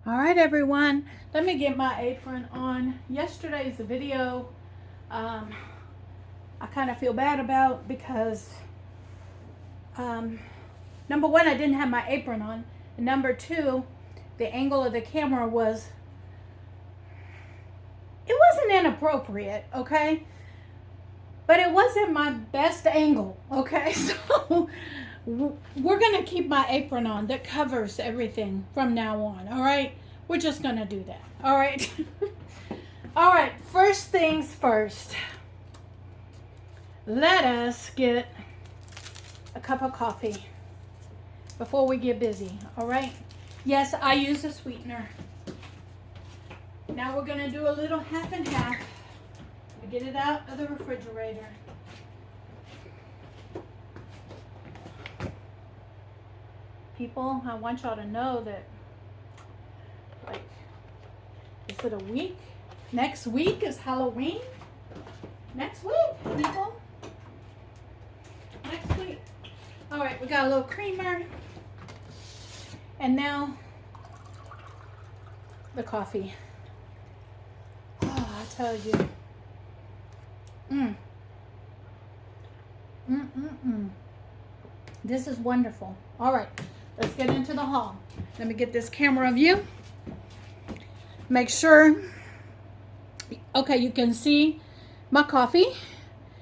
All right, everyone, let me get my apron on. Yesterday's video, I kind of feel bad about because, number one, I didn't have my apron on. And number two, the angle of the camera it wasn't inappropriate, okay? But it wasn't my best angle, okay? So we're going to keep my apron on that covers everything from now on, all right? We're just going to do that, all right? All right, first things first. Let us get a cup of coffee before we get busy, all right? Yes, I use a sweetener. Now we're going to do a little half and half. Get it out of the refrigerator. People, I want y'all to know that, like, is it a week? Next week is Halloween? Next week, people. Next week. All right, we got a little creamer. And now, the coffee. Oh, I tell you. This is wonderful. All right, let's get into the haul. Let me get this camera view. Make sure, okay, you can see my coffee.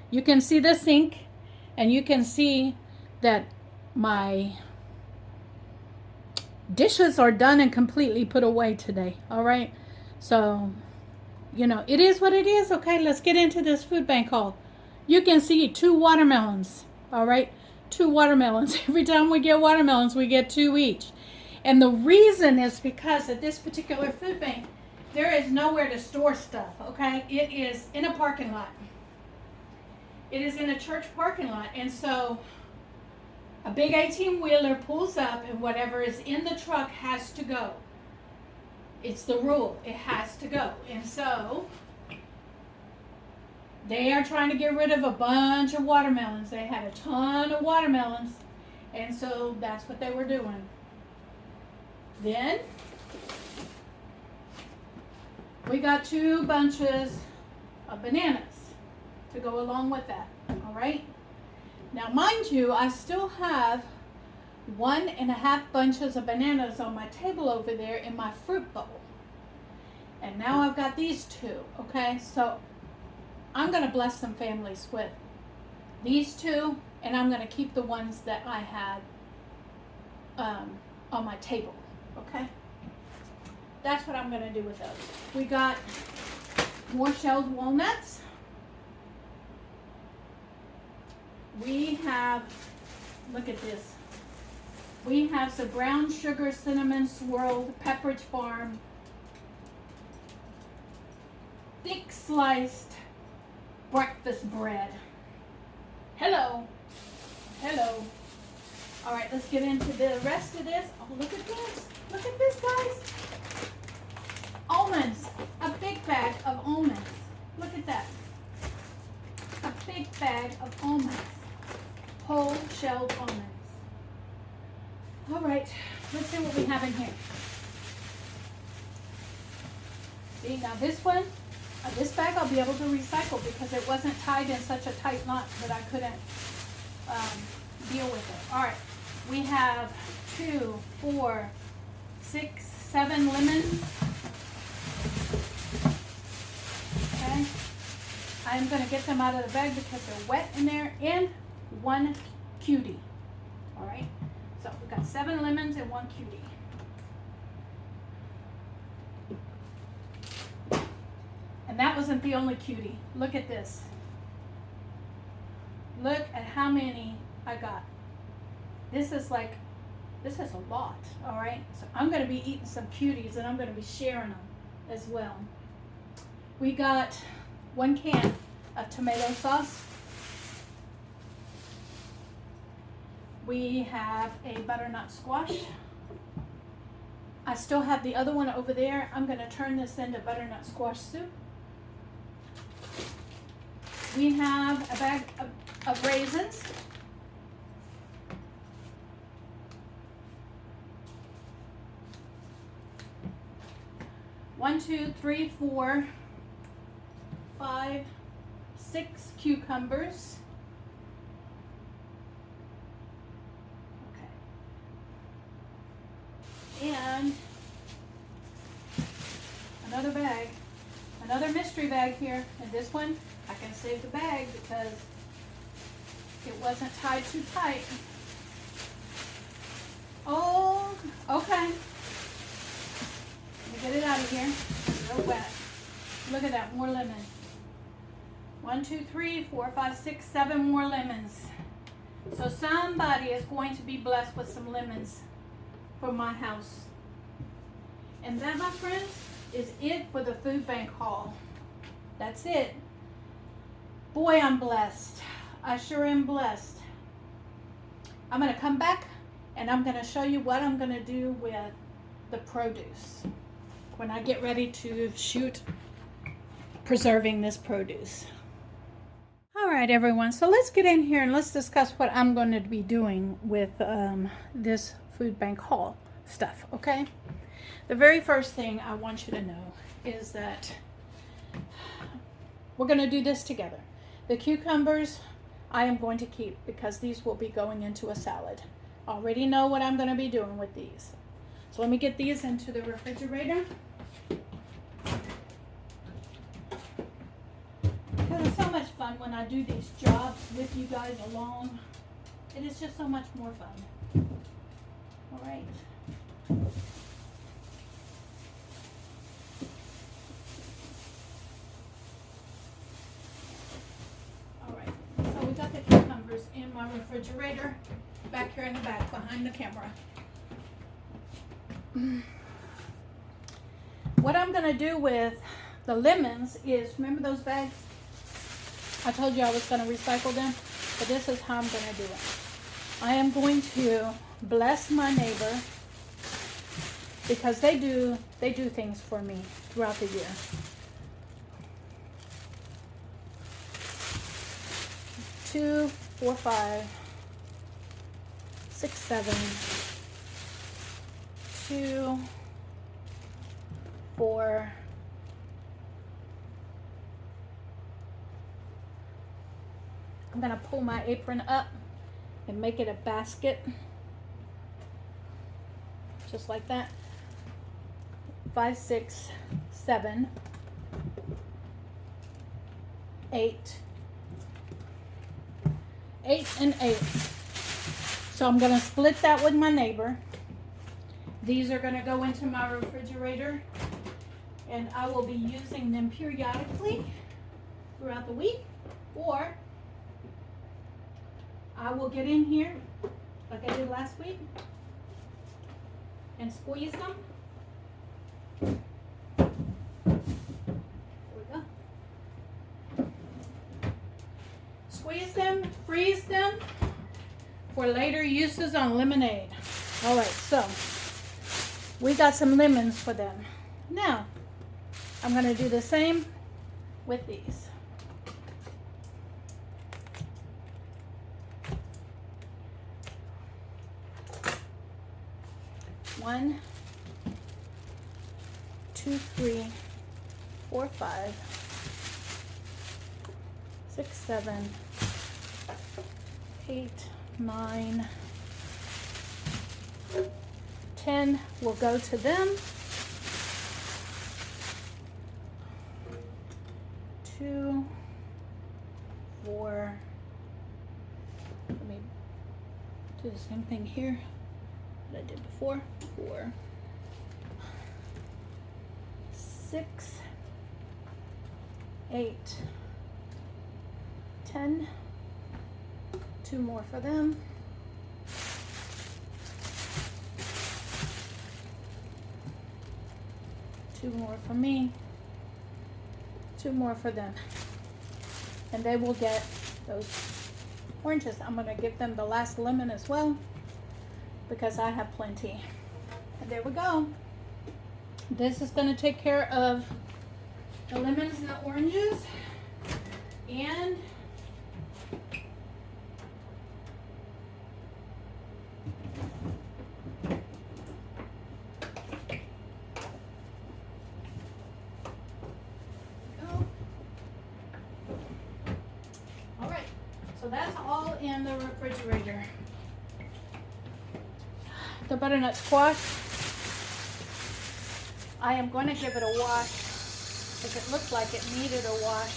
You can see the sink, and you can see that my dishes are done and completely put away today. All right, so you know, it is what it is. Okay, let's get into this food bank haul. You can see 2 watermelons. All right, 2 watermelons. Every time we get watermelons, we get 2 each. And the reason is because at this particular food bank, there is nowhere to store stuff. Okay, it is in a parking lot. It is in a church parking lot. And so a big 18-wheeler pulls up, and whatever is in the truck has to go. It's the rule. It has to go. And so they are trying to get rid of a bunch of watermelons. They had a ton of watermelons. And so that's what they were doing. Then we got 2 bunches of bananas to go along with that. All right. Now, mind you, I still have 1.5 bunches of bananas on my table over there in my fruit bowl. And now I've got these 2, okay? So I'm going to bless some families with these 2, and I'm going to keep the ones that I had on my table, okay? That's what I'm going to do with those. We got more shelled walnuts. We have, look at this. We have some brown sugar cinnamon swirled Pepperidge Farm thick sliced breakfast bread. Hello. Hello. All right, let's get into the rest of this. Oh, look at this. Look at this, guys. Almonds. A big bag of almonds. Look at that. A big bag of almonds. Whole shelled almonds. All right, let's see what we have in here. See, now this one, this bag I'll be able to recycle because it wasn't tied in such a tight knot that I couldn't deal with it. All right, we have 2, 4, 6, 7 lemons. Okay, I'm going to get them out of the bag because they're wet in there, and 1 cutie. All right. So we've got 7 lemons and 1 cutie. And that wasn't the only cutie. Look at this. Look at how many I got. This is a lot, all right? So I'm going to be eating some cuties, and I'm going to be sharing them as well. We got 1 can of tomato sauce. We have a butternut squash. I still have the other one over there. I'm going to turn this into butternut squash soup. We have a bag of raisins. 1, 2, 3, 4, 5, 6 cucumbers. Okay. And another bag, another mystery bag here. And this one, I can save the bag because it wasn't tied too tight. Oh, okay. Let me get it out of here. It's real wet. Look at that, more lemon. 1, 2, 3, 4, 5, 6, 7 more lemons. So somebody is going to be blessed with some lemons for my house. And that, my friends, is it for the food bank haul. That's it. Boy, I'm blessed. I sure am blessed. I'm going to come back and I'm going to show you what I'm going to do with the produce when I get ready to shoot preserving this produce. All right, everyone. So let's get in here and let's discuss what I'm going to be doing with this food bank haul stuff, okay? The very first thing I want you to know is that we're going to do this together. The cucumbers I am going to keep because these will be going into a salad. I already know what I'm going to be doing with these. So let me get these into the refrigerator. Because it's so much fun when I do these jobs with you guys along. It is just so much more fun. All right. All right. So we got the cucumbers in my refrigerator back here in the back behind the camera. What I'm going to do with the lemons is, remember those bags? I told you I was going to recycle them, but this is how I'm going to do it. I am going to bless my neighbor because they do things for me throughout the year. Two, 4, 5, 6, 7, 2, 4, I'm going to pull my apron up and make it a basket, just like that. 5, 6, 7, 8, 8 and 8. So I'm going to split that with my neighbor. These are going to go into my refrigerator and I will be using them periodically throughout the week, or I will get in here like I did last week and squeeze them. There we go. Squeeze them, freeze them for later uses on lemonade. All right, so we got some lemons for them. Now, I'm going to do the same with these. One, 2, 3, 4, 5, 6, 7, 8, 9, 10 will go to them. 2, 4, let me do the same thing here that I did before. 4, 6, 8, 10, 2 more for them. 2 more for me, 2 more for them, and they will get those oranges. I'm going to give them the last lemon as well because I have plenty. And there we go. This is going to take care of the lemons and the oranges, and that's all in the refrigerator. The butternut squash, I am going to give it a wash because it looked like it needed a wash.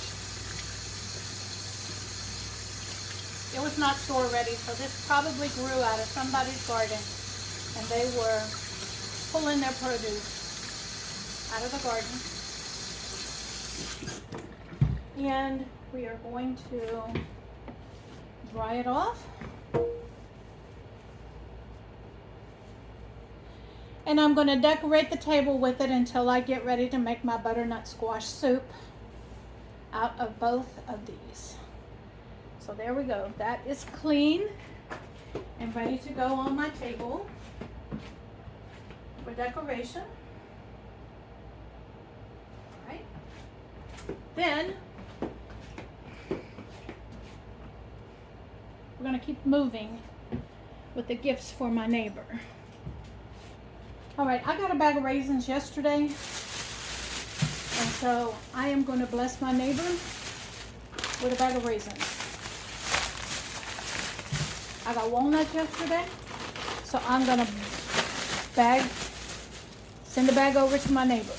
It was not store ready, so this probably grew out of somebody's garden and they were pulling their produce out of the garden. And we are going to dry it off. And I'm going to decorate the table with it until I get ready to make my butternut squash soup out of both of these. So there we go. That is clean and ready to go on my table for decoration. All right. Then we're going to keep moving with the gifts for my neighbor. All right, I got a bag of raisins yesterday, and so I am going to bless my neighbor with a bag of raisins. I got walnuts yesterday, so I'm going to send a bag over to my neighbor.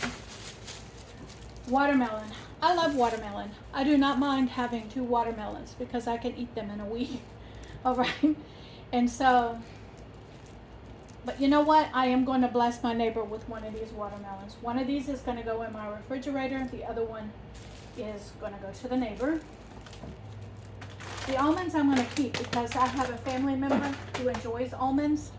Watermelon. I love watermelon. I do not mind having 2 watermelons because I can eat them in a week. All right, and so, but you know what? I am going to bless my neighbor with one of these watermelons. One of these is going to go in my refrigerator. The other one is going to go to the neighbor. The almonds I'm going to keep because I have a family member who enjoys almonds.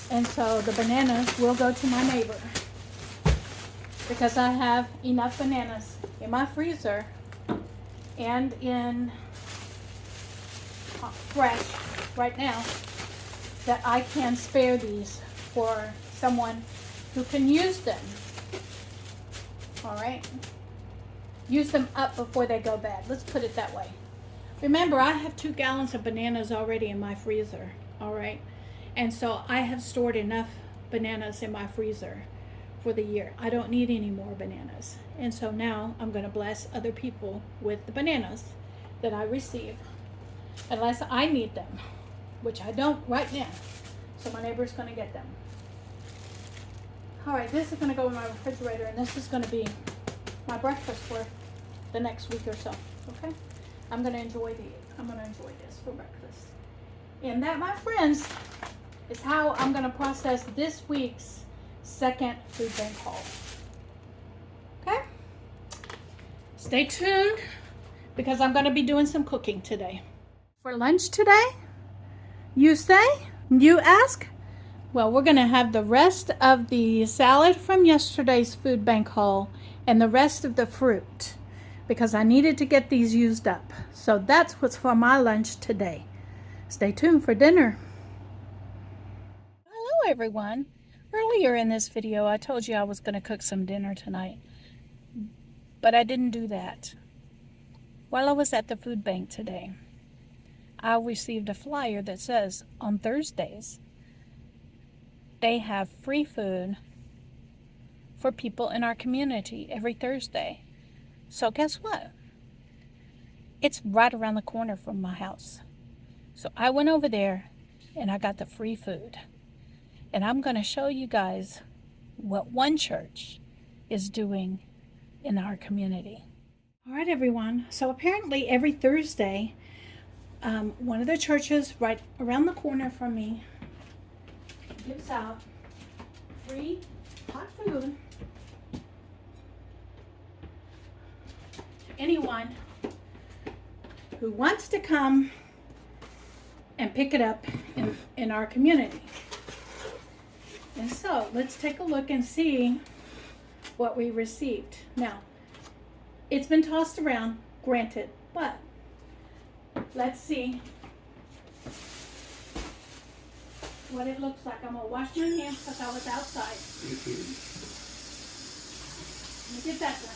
And so the bananas will go to my neighbor because I have enough bananas in my freezer and in fresh right now that I can spare these for someone who can use them. All right, use them up before they go bad. Let's put it that way. Remember, I have 2 gallons of bananas already in my freezer. All right, and so I have stored enough bananas in my freezer for the year. I don't need any more bananas, and so now I'm going to bless other people with the bananas that I receive, unless I need them, which I don't right now. So my neighbor's going to get them. All right, this is going to go in my refrigerator, and this is going to be my breakfast for the next week or so. Okay, I'm going to enjoy this for breakfast. And that, my friends, is how I'm going to process this week's second food bank haul. Okay, stay tuned because I'm going to be doing some cooking today. For lunch today, you say? You ask? Well, we're going to have the rest of the salad from yesterday's food bank haul and the rest of the fruit because I needed to get these used up. So that's what's for my lunch today. Stay tuned for dinner. Hello, everyone. Earlier in this video, I told you I was going to cook some dinner tonight, but I didn't do that. While I was at the food bank today, I received a flyer that says on Thursdays, they have free food for people in our community every Thursday. So guess what? It's right around the corner from my house. So I went over there and I got the free food. And I'm going to show you guys what one church is doing in our community. All right, everyone. So apparently every Thursday, one of the churches right around the corner from me gives out free hot food to anyone who wants to come and pick it up in our community. And so let's take a look and see what we received. Now, it's been tossed around, granted, but let's see what it looks like. I'm going to wash my hands because I was outside. Let me get that one.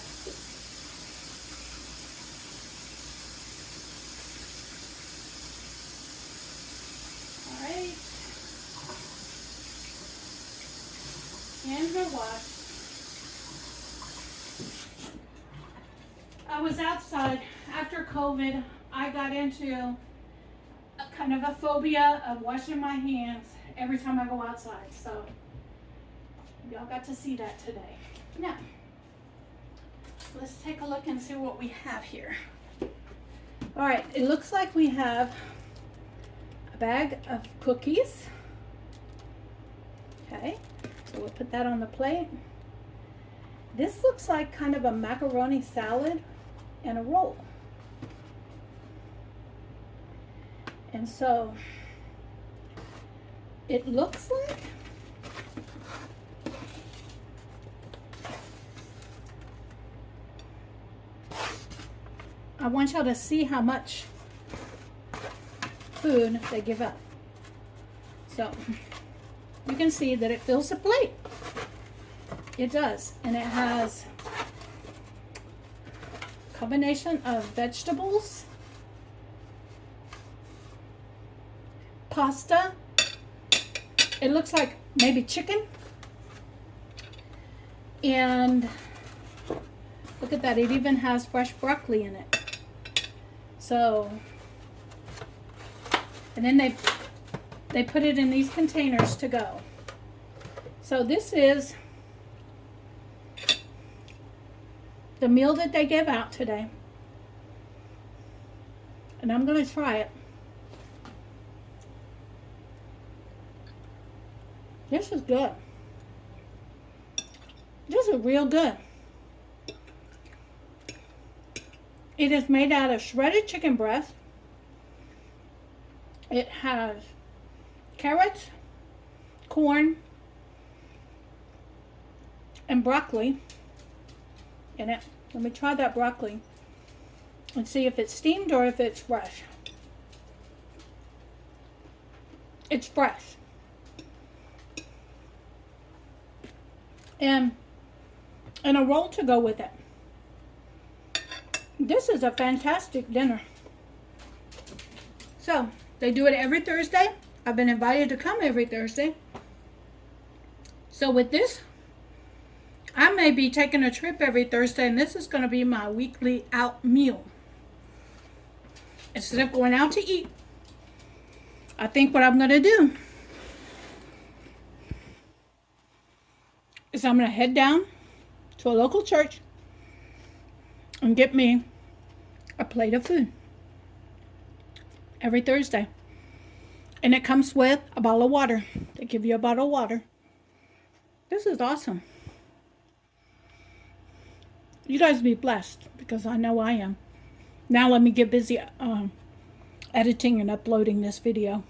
All right. Hands are washed. I was outside after COVID, I got into a kind of a phobia of washing my hands every time I go outside. So y'all got to see that today. Now, let's take a look and see what we have here. All right, it looks like we have a bag of cookies. Okay, so we'll put that on the plate. This looks like kind of a macaroni salad and a roll. And so it looks like I want y'all to see how much food they give up. So you can see that it fills the plate. It does. And it has a combination of vegetables, pasta. It looks like maybe chicken. And look at that. It even has fresh broccoli in it. So, and then they put it in these containers to go. So this is the meal that they give out today. And I'm going to try it. This is good. This is real good. It is made out of shredded chicken breast. It has carrots, corn, and broccoli in it. Let me try that broccoli and see if it's steamed or if it's fresh. It's fresh. And a roll to go with it. This is a fantastic dinner. So, they do it every Thursday. I've been invited to come every Thursday. So with this, I may be taking a trip every Thursday, and this is going to be my weekly out meal. Instead of going out to eat, I think what I'm going to do is I'm going to head down to a local church and get me a plate of food every Thursday. And it comes with a bottle of water. They give you a bottle of water. This is awesome. You guys be blessed, because I know I am. Now let me get busy editing and uploading this video.